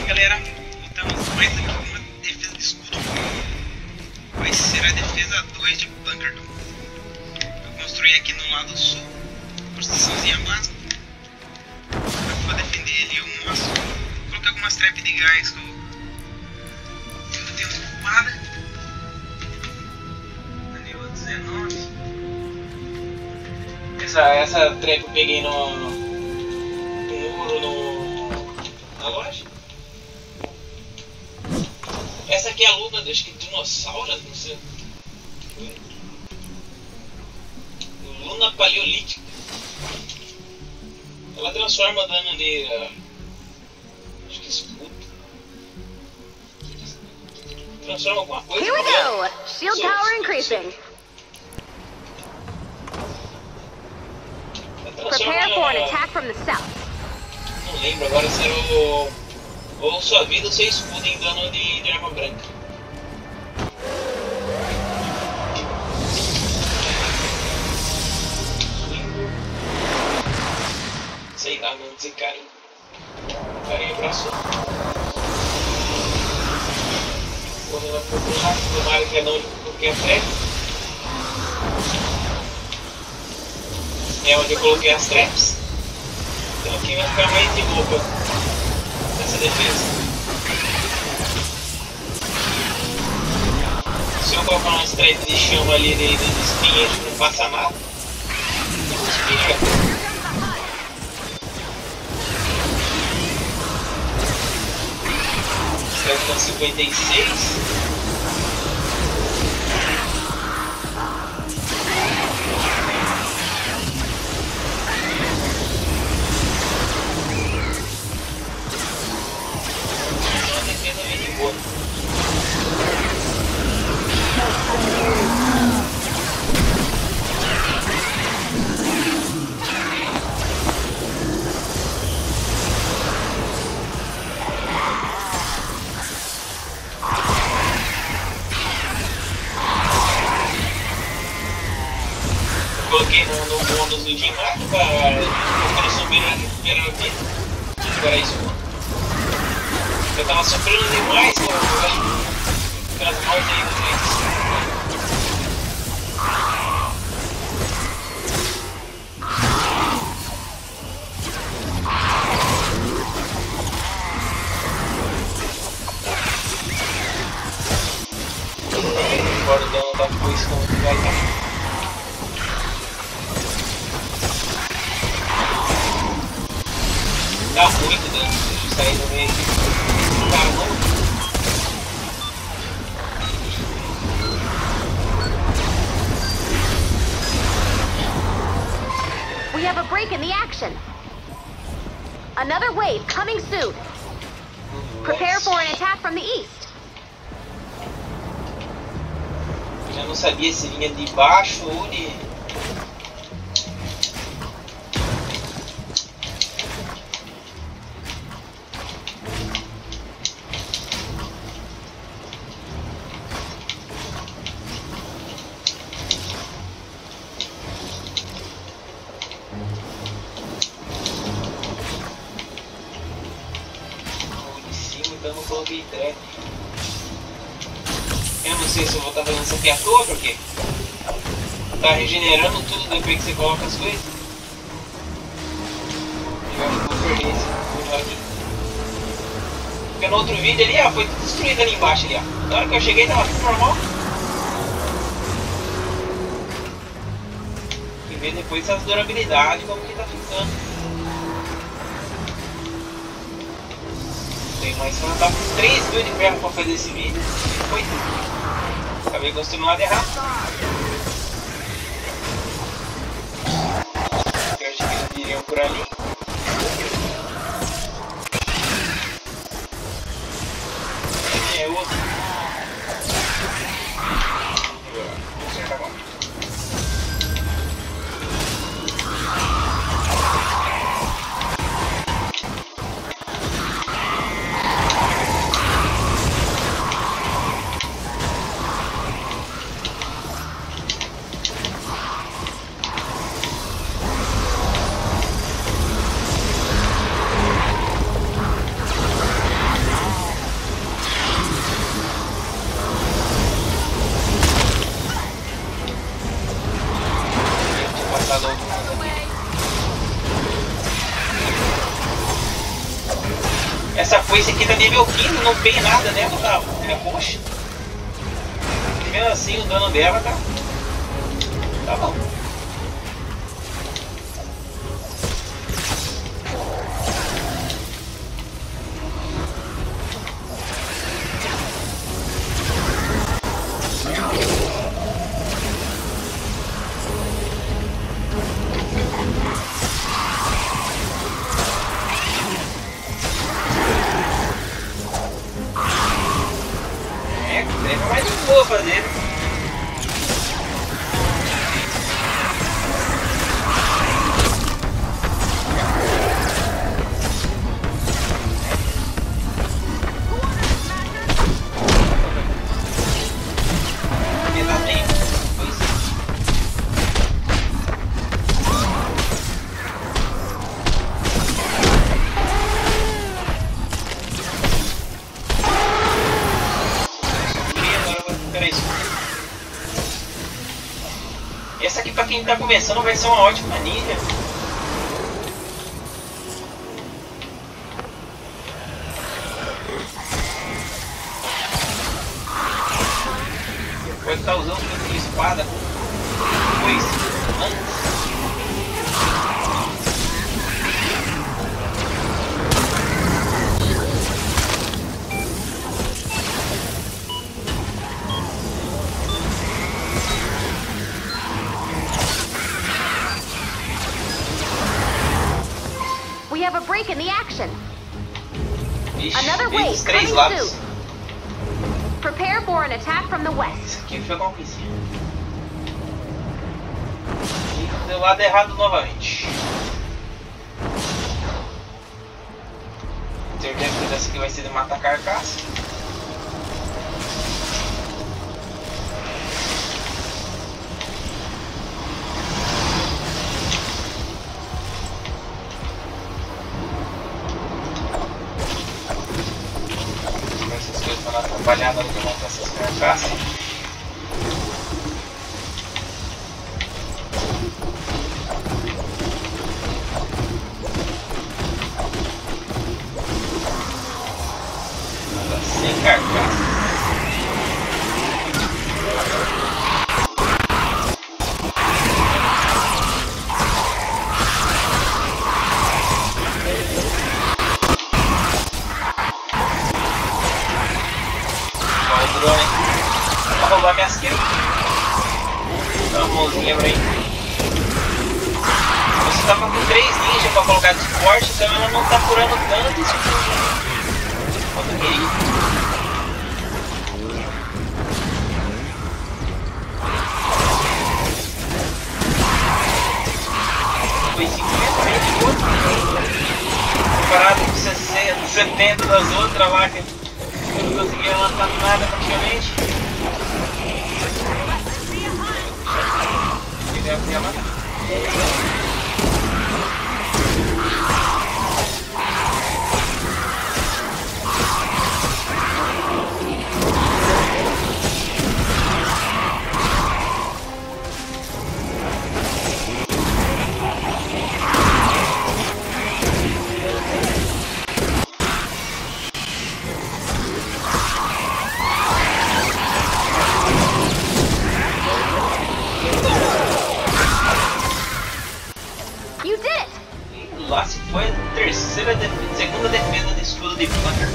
galera, voltamos mais aqui com uma defesa de escudo. Vai ser a defesa 2 de Bunkerton. Eu construí aqui no lado sul, construçãozinha básica. Eu vou defender ele ao máximo. Coloquei algumas traps de gás que eu tenho ocupada. Na nível 19. Essa trap eu peguei no muro na loja. Essa aqui é a luna, acho que dinossauro, não sei. Luna paleolítica. Ela transforma dano de. Acho que escudo. Transforma alguma coisa. Here we go! Shield power increasing. Prepare for an attack from the south. Não lembro agora se era ou sua vida ou seu escudo em dano de arma branca. Sei lá, não dizer carinho. Carinho abraçou. Correndo a pouco rápido, tomara que não coloquei a traps. É onde eu coloquei as traps. Então aqui vai ficar mais de boa nessa defesa. Se eu colocar umas traps de chama ali de espinha, a gente não passa nada. Espinha. Com 56. Uma defesa bem de boa. Coloquei no bônus do Jim lá para subir na primeira vida. Agora é isso. Eu tava sofrendo demais com aquelas mortes aí dos leitos. Agora o dano da foice como que vai estar. Dá muito dano, deixa eu sair no meio. Caramba. We have a break in the action. Another wave coming soon. Prepare for an attack from the east. Já não sabia se vinha de baixo ou de... Eu não coloquei trap. Eu não sei se eu vou estar fazendo isso aqui à toa, porque tá regenerando tudo depois que você coloca as coisas. Eu acho que vou perder esse joguinho. Porque no outro vídeo ali, ó, foi tudo destruído ali embaixo ali, ó. Na hora que eu cheguei tava tudo normal. E ver depois as durabilidades, como que tá ficando. Mas eu tava com 3 mil de ferro pra fazer esse vídeo. Foi tudo. Acabei construindo errado. Eu acho que eles viriam por ali. É outro. Essa foice aqui tá nível 15, não tem nada nela, tá? É roxa. E mesmo assim o dano dela tá bom. Vou fazer. Essa aqui pra quem tá começando vai ser uma ótima ninja. Pode estar usando a espada depois, antes. We have a break in the action. Ixi, Another vezes wave 3 coming lados. soon. Prepare for an attack from the west. Isso aqui foi uma coisinha. E do lado errado novamente. Certeza que essa aqui vai ser de matar carcaça. Essas coisas estão atrapalhadas no que monta essas carcaças. Sem carcaça. Olha o drone. Vai roubar minhas kills. Dá uma mãozinha pra mim. Você tava com 3 ninjas pra colocar de suporte, então ela não tá curando tanto isso quanto eu queria. Foi 50 de outro. Comparado com 60, 70 das outras lá que eu não conseguia lançar nada praticamente. Eu ia matar. You did it! E lá se foi a segunda defesa de escudo de Bunker.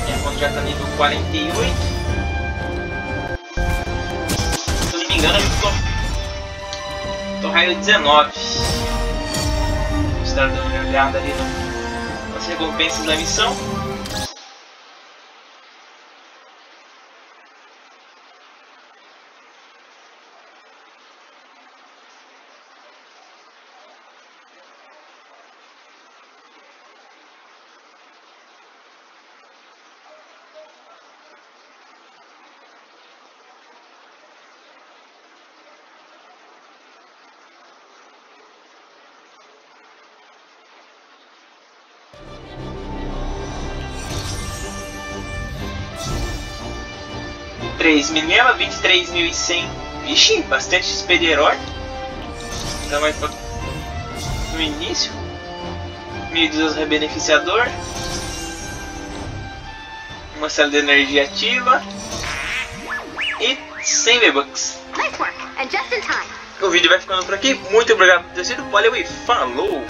Minha conta já tá nível 48. Se eu não me engano, eu tô raio 19. Estar dando uma olhada ali nas recompensas da missão. 3.000 mesmo, 23.100. Vixe, bastante XP de herói. Então vai pra... no início. 1.200 rebeneficiador. Uma célula de energia ativa. E 100 V-Bucks. Nice work, and just in time. O vídeo vai ficando por aqui. Muito obrigado por ter assistido. Valeu e falou!